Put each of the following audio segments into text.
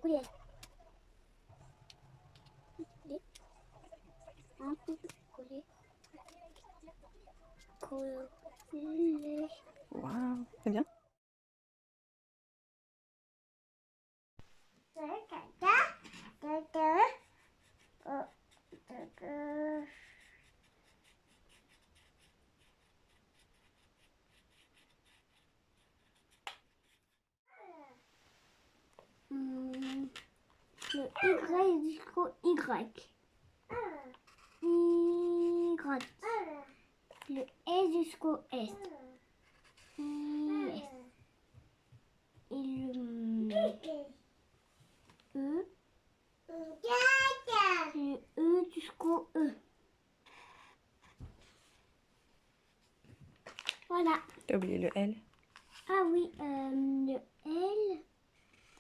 Coller. Coller. Coller. Waouh, c'est bien. Le Y jusqu'au Y. Y. Le S jusqu'au S. I. Et le E jusqu'au E. Voilà. T'as oublié le L. Ah oui, le L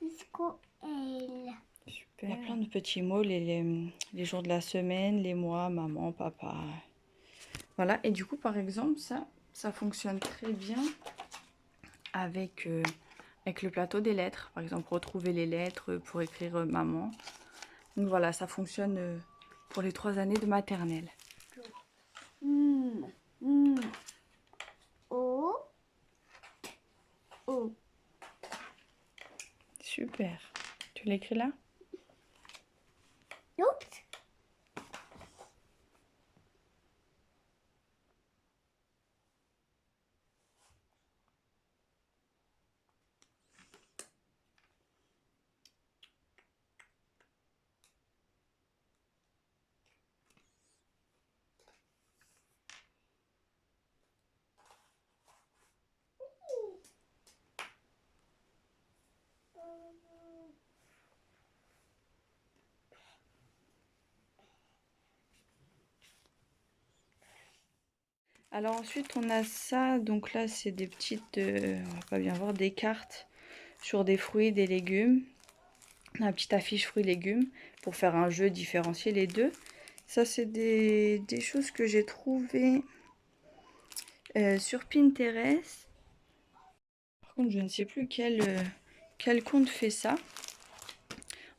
jusqu'au L. Super. Il y a plein de petits mots, les jours de la semaine, les mois, maman, papa. Voilà, et du coup, par exemple, ça fonctionne très bien avec, avec le plateau des lettres. Par exemple, retrouver les lettres pour écrire maman. Donc voilà, ça fonctionne pour les 3 années de maternelle. O. O. Super. Tu l'écris là? Oups. Alors ensuite, on a ça. Donc là, c'est des petites, on va pas bien voir, des cartes sur des fruits, des légumes. La petite affiche fruits-légumes pour faire un jeu, différencier les deux. Ça, c'est des choses que j'ai trouvées sur Pinterest. Par contre, je ne sais plus quel compte fait ça.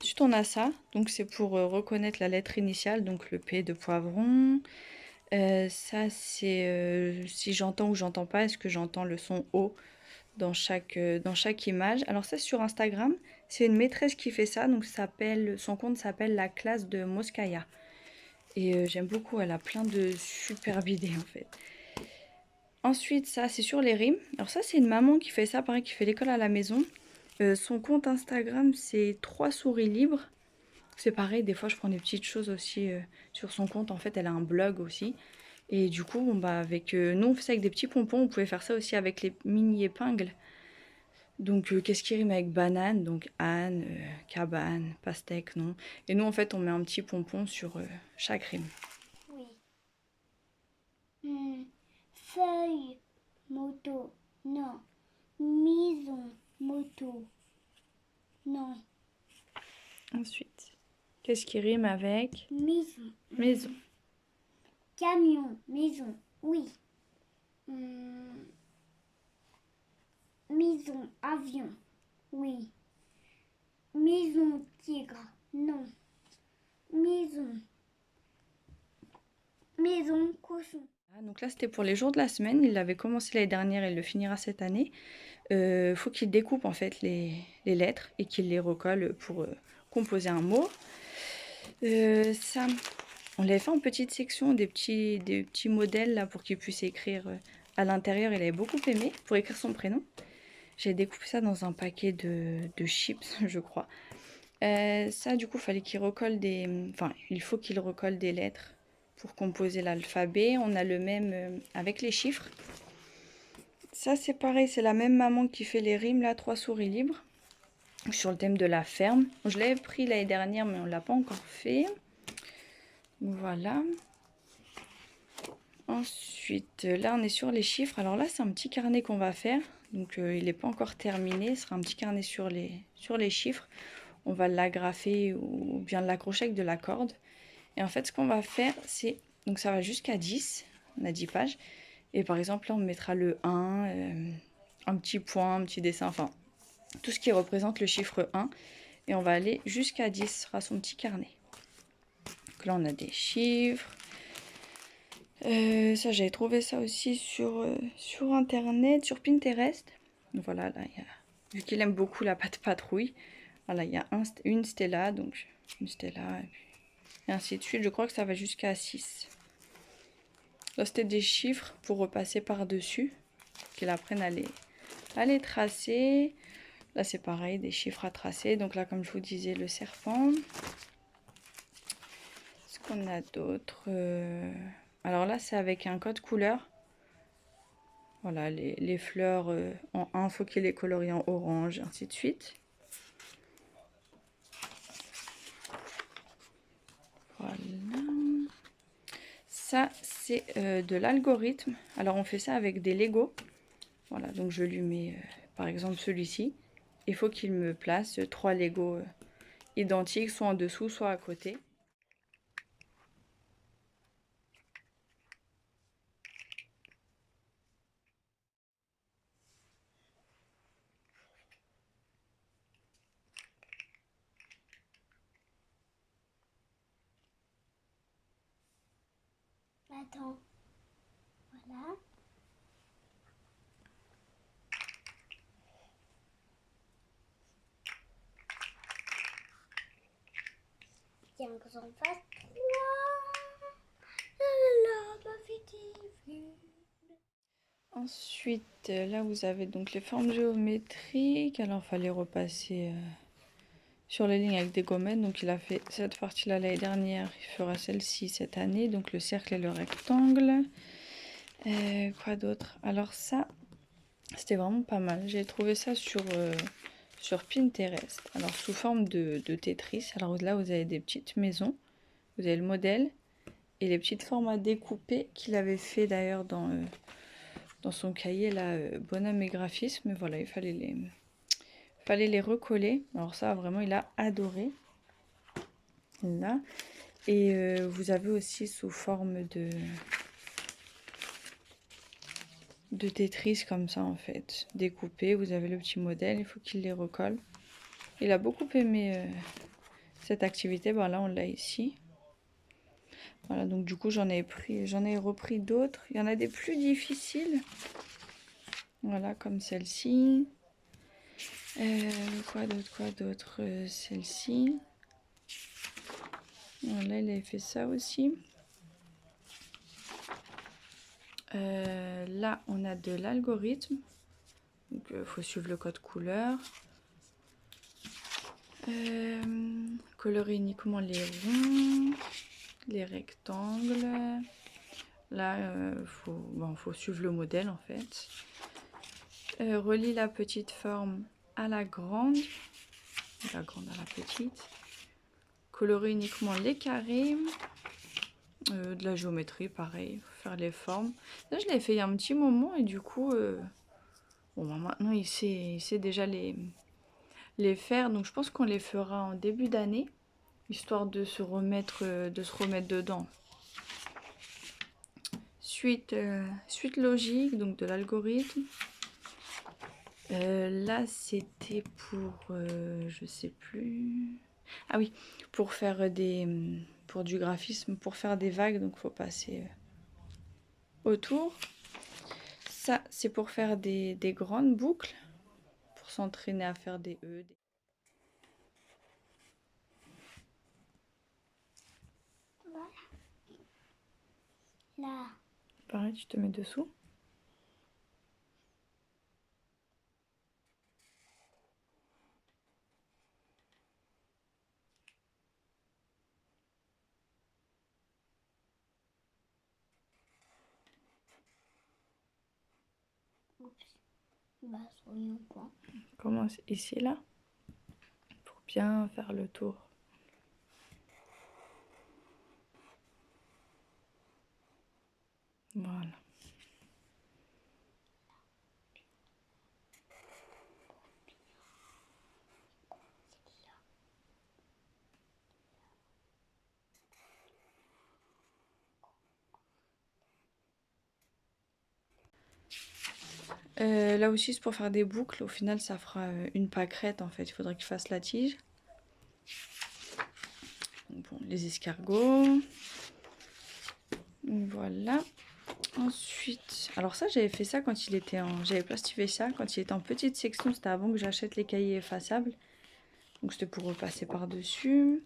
Ensuite, on a ça. Donc, c'est pour reconnaître la lettre initiale, donc le P de poivron. Ça, c'est si j'entends ou j'entends pas. Est-ce que j'entends le son O dans chaque image? Alors ça, sur Instagram, c'est une maîtresse qui fait ça. Donc, son compte s'appelle La classe de Moskaya. Et j'aime beaucoup, elle a plein de superbes idées en fait. Ensuite, ça, c'est sur les rimes. Alors ça, c'est une maman qui fait ça, pareil, qui fait l'école à la maison. Son compte Instagram, c'est 3 souris libres. C'est pareil, des fois, je prends des petites choses aussi sur son compte. En fait, elle a un blog aussi. Et du coup, bon, bah, nous, on fait ça avec des petits pompons. On pouvait faire ça aussi avec les mini-épingles. Donc, qu'est-ce qui rime avec banane? Donc, âne, cabane, pastèque, non. Et nous, en fait, on met un petit pompon sur chaque rime. Oui. Feuille, moto, non. Maison, moto, non. Ensuite, qu'est-ce qui rime avec Maison. maison? Camion, maison, oui. Maison, avion, oui. Maison, tigre, non. Maison. Maison, cochon. Ah, donc là, c'était pour les jours de la semaine. Il l'avait commencé l'année dernière et il le finira cette année. Faut qu'il découpe en fait les lettres et qu'il les recolle pour composer un mot. Ça, on l'avait fait en petite section, des petits modèles là pour qu'il puisse écrire à l'intérieur. Il avait beaucoup aimé pour écrire son prénom. J'ai découpé ça dans un paquet de chips, je crois. Ça, du coup, il faut qu'il recolle des lettres pour composer l'alphabet. On a le même avec les chiffres. Ça, c'est pareil, c'est la même maman qui fait les rimes, là, 3 souris libres, sur le thème de la ferme. Je l'avais pris l'année dernière, mais on ne l'a pas encore fait. Voilà. Ensuite, là, on est sur les chiffres. Alors là, c'est un petit carnet qu'on va faire. Donc, il n'est pas encore terminé. Ce sera un petit carnet sur les chiffres. On va l'agrafer ou bien l'accrocher avec de la corde. Et en fait, ce qu'on va faire, c'est... Donc, ça va jusqu'à 10. On a 10 pages. Et par exemple, là, on mettra le 1, un petit point, un petit dessin, enfin, tout ce qui représente le chiffre 1. Et on va aller jusqu'à 10, ce sera son petit carnet. Donc là, on a des chiffres. Ça, j'avais trouvé ça aussi sur Internet, sur Pinterest. Donc voilà, là, vu qu'il aime beaucoup la pâte patrouille, voilà, il y a une Stella, donc une Stella, et ainsi de suite. Je crois que ça va jusqu'à 6. Là, c'était des chiffres pour repasser par-dessus, qu'il apprenne à les tracer. Là, c'est pareil, des chiffres à tracer. Donc là, comme je vous disais, le serpent. Qu'est-ce qu'on a d'autre? Alors là, c'est avec un code couleur. Voilà, les fleurs en 1, il faut qu'il les colorie en orange, ainsi de suite. Voilà. Ça, c'est de l'algorithme. Alors, on fait ça avec des Lego. Voilà, donc je lui mets, par exemple, celui-ci. Il faut qu'il me place 3 Lego identiques, soit en dessous, soit à côté. Attends. Voilà. Bien que j'en fasse 3. Ma petite. Ensuite, là, vous avez donc les formes géométriques. Alors, il fallait repasser sur les lignes avec des gommettes. Donc, il a fait cette partie-là l'année dernière. Il fera celle-ci cette année. Donc, le cercle et le rectangle. Quoi d'autre? Alors, ça, c'était vraiment pas mal. J'ai trouvé ça sur Pinterest. Alors, sous forme de Tetris. Alors, là, vous avez des petites maisons. Vous avez le modèle et les petites formes à découper qu'il avait fait d'ailleurs dans son cahier là, bonhomme et graphisme. Mais voilà, il fallait les recoller. Alors ça, vraiment, il a adoré. Là. Et vous avez aussi sous forme de Tetris comme ça en fait, découpé. Vous avez le petit modèle, il faut qu'il les recolle. Il a beaucoup aimé cette activité. Bon, là, on l'a ici. Voilà, donc du coup, j'en ai repris d'autres. Il y en a des plus difficiles. Voilà, comme celle-ci. Quoi d'autre? Celle-ci. Voilà, il avait fait ça aussi. Là, on a de l'algorithme. Donc, il faut suivre le code couleur. Colorer uniquement les ronds, les rectangles. Là, faut suivre le modèle en fait. Relie la petite forme à la grande. La grande à la petite. Colorer uniquement les carrés. De la géométrie, pareil. Faut faire les formes. Là, je l'ai fait il y a un petit moment et du coup, bon, maintenant, il sait déjà les faire. Donc, je pense qu'on les fera en début d'année, histoire de se remettre dedans. Suite logique, donc de l'algorithme. Là, c'était pour, je sais plus. Ah oui, pour faire pour du graphisme, pour faire des vagues, donc faut passer autour. Ça, c'est pour faire des grandes boucles, pour s'entraîner à faire des E. Voilà. Là. Pareil, tu te mets dessous. Oups. Bah, soyons pas. On commence ici, là, pour bien faire le tour. Voilà. Là aussi, c'est pour faire des boucles. Au final, ça fera une pâquerette, en fait. Il faudrait qu'il fasse la tige. bon, les escargots. Voilà. Ensuite, alors ça, j'avais fait ça quand il était en... J'avais plastifié ça quand il était en petite section. C'était avant que j'achète les cahiers effaçables. Donc c'était pour repasser par-dessus.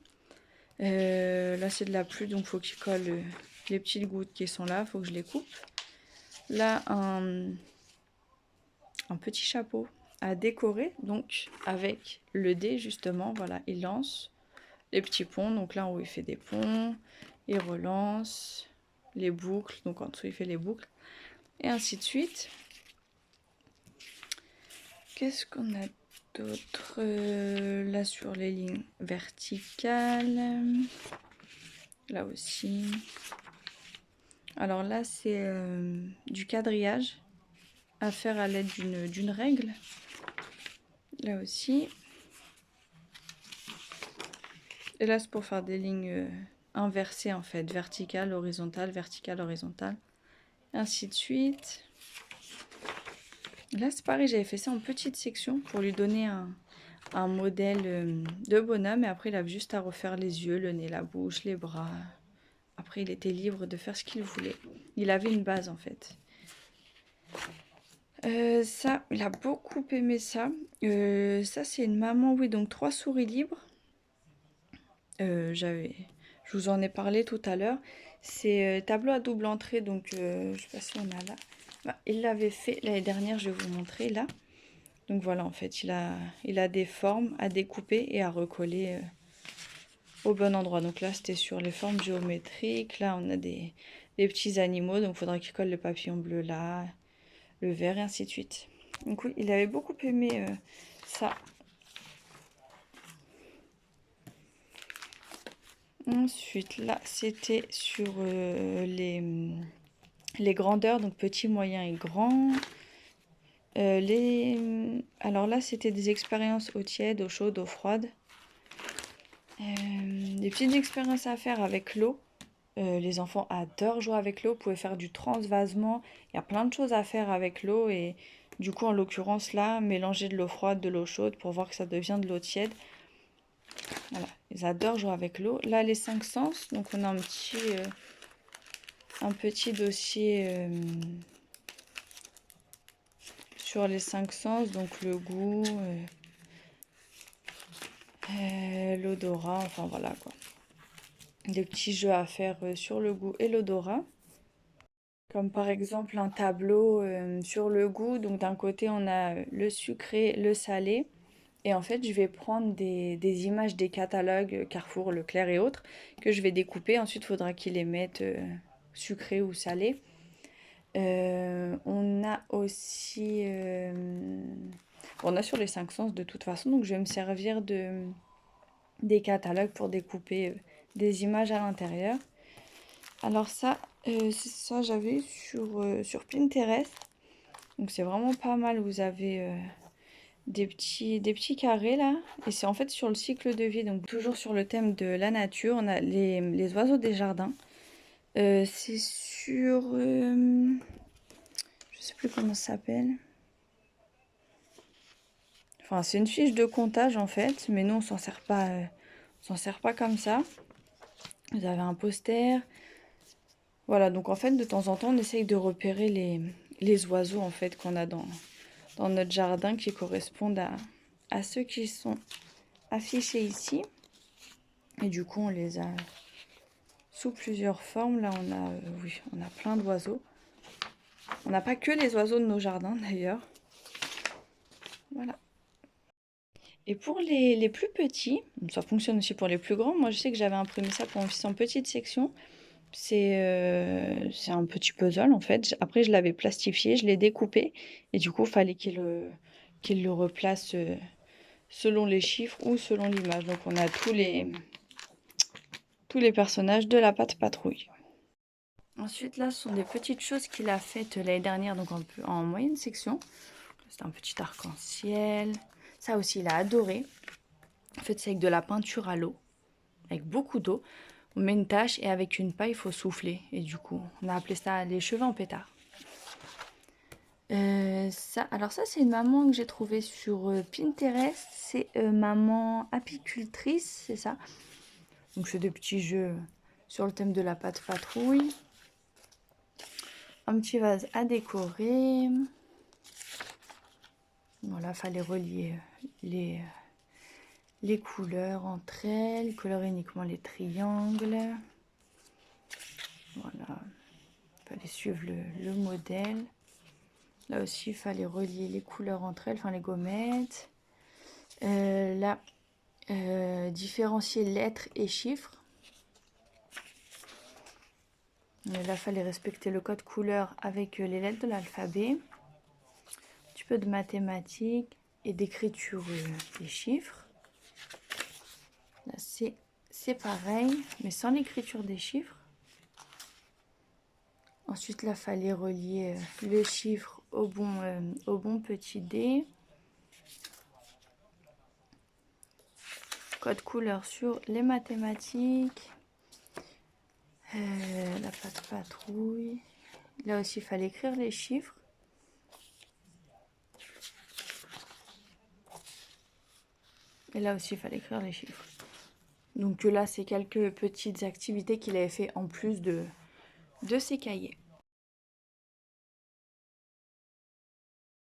Là, c'est de la pluie, donc il faut qu'il colle les petites gouttes qui sont là. Il faut que je les coupe. Là, un petit chapeau à décorer, donc avec le dé, justement. Voilà, il lance les petits ponts. Donc là, en haut, il fait des ponts. Il relance les boucles. Donc en dessous, il fait les boucles. Et ainsi de suite. Qu'est-ce qu'on a d'autre là sur les lignes verticales? Là aussi. Alors là, c'est du quadrillage à faire à l'aide d'une règle. Là aussi. Et là, c'est pour faire des lignes inversées en fait. Verticale, horizontale, verticale, horizontale. Ainsi de suite. Là, c'est pareil, j'avais fait ça en petite section pour lui donner un modèle de bonhomme. Et après, il avait juste à refaire les yeux, le nez, la bouche, les bras. Après, il était libre de faire ce qu'il voulait. Il avait une base, en fait. Ça, il a beaucoup aimé ça. Ça, c'est une maman, oui, donc 3 souris libres. Je vous en ai parlé tout à l'heure. C'est tableau à double entrée, donc je sais pas si on a là. Bah, il l'avait fait l'année dernière, je vais vous montrer là. Donc voilà, en fait, il a des formes à découper et à recoller au bon endroit. Donc là, c'était sur les formes géométriques. Là, on a des petits animaux, donc il faudra qu'il colle le papillon bleu là, le vert et ainsi de suite. Donc oui, il avait beaucoup aimé ça. Ensuite, là, c'était sur les grandeurs, donc petit, moyen et grand. Alors là, c'était des expériences eau tiède, eau chaude, eau froide. Des petites expériences à faire avec l'eau. Les enfants adorent jouer avec l'eau. Vous pouvez faire du transvasement. Il y a plein de choses à faire avec l'eau. Et du coup, en l'occurrence, là, mélanger de l'eau froide, de l'eau chaude pour voir que ça devient de l'eau tiède. Voilà, ils adorent jouer avec l'eau. Là, les 5 sens. Donc, on a un petit dossier sur les 5 sens. Donc, le goût, l'odorat, enfin voilà quoi. Des petits jeux à faire sur le goût et l'odorat. Comme par exemple un tableau sur le goût. Donc d'un côté on a le sucré, le salé. Et en fait je vais prendre des images des catalogues Carrefour, Leclerc et autres que je vais découper. Ensuite il faudra qu'ils les mettent sucrés ou salés. On a aussi... on a sur les 5 sens de toute façon. Donc je vais me servir des catalogues pour découper des images à l'intérieur. Alors ça, ça j'avais sur Pinterest. Donc c'est vraiment pas mal. Vous avez des petits carrés là. Et c'est en fait sur le cycle de vie. Donc toujours sur le thème de la nature. On a les oiseaux des jardins. C'est sur... je sais plus comment ça s'appelle. Enfin c'est une fiche de comptage en fait. Mais nous on s'en sert pas comme ça. Vous avez un poster. Voilà, donc en fait, de temps en temps, on essaye de repérer les oiseaux en fait qu'on a dans notre jardin qui correspondent à ceux qui sont affichés ici. Et du coup, on les a sous plusieurs formes. Là, oui, on a plein d'oiseaux. On n'a pas que les oiseaux de nos jardins d'ailleurs. Voilà. Et pour les plus petits, ça fonctionne aussi pour les plus grands. Moi, je sais que j'avais imprimé ça pour mon fils en petite section. C'est un petit puzzle en fait. Après, je l'avais plastifié, je l'ai découpé. Et du coup, il fallait qu'il le replace selon les chiffres ou selon l'image. Donc, on a tous les personnages de la Patte Patrouille. Ensuite, là, ce sont des petites choses qu'il a faites l'année dernière, donc en moyenne section. C'est un petit arc-en-ciel. Ça aussi, il a adoré. En fait, c'est avec de la peinture à l'eau, avec beaucoup d'eau. On met une tache et avec une paille, il faut souffler. Et du coup, on a appelé ça les cheveux en pétard. Alors ça, c'est une maman que j'ai trouvée sur Pinterest. C'est maman apicultrice, c'est ça. Donc c'est des petits jeux sur le thème de la pâte patrouille. Un petit vase à décorer. Voilà, fallait relier les couleurs entre elles, colorer uniquement les triangles. Voilà, fallait suivre le modèle. Là aussi, il fallait relier les couleurs entre elles, enfin les gommettes. Là, différencier lettres et chiffres. Là, il fallait respecter le code couleur avec les lettres de l'alphabet. Un petit peu de mathématiques et d'écriture des chiffres. Là, c'est pareil, mais sans l'écriture des chiffres. Ensuite, là, il fallait relier le chiffre au bon petit dé. Code couleur sur les mathématiques. La pâte patrouille. Là aussi, il fallait écrire les chiffres. Et là aussi, il fallait écrire les chiffres. Donc là, c'est quelques petites activités qu'il avait fait en plus de ses cahiers.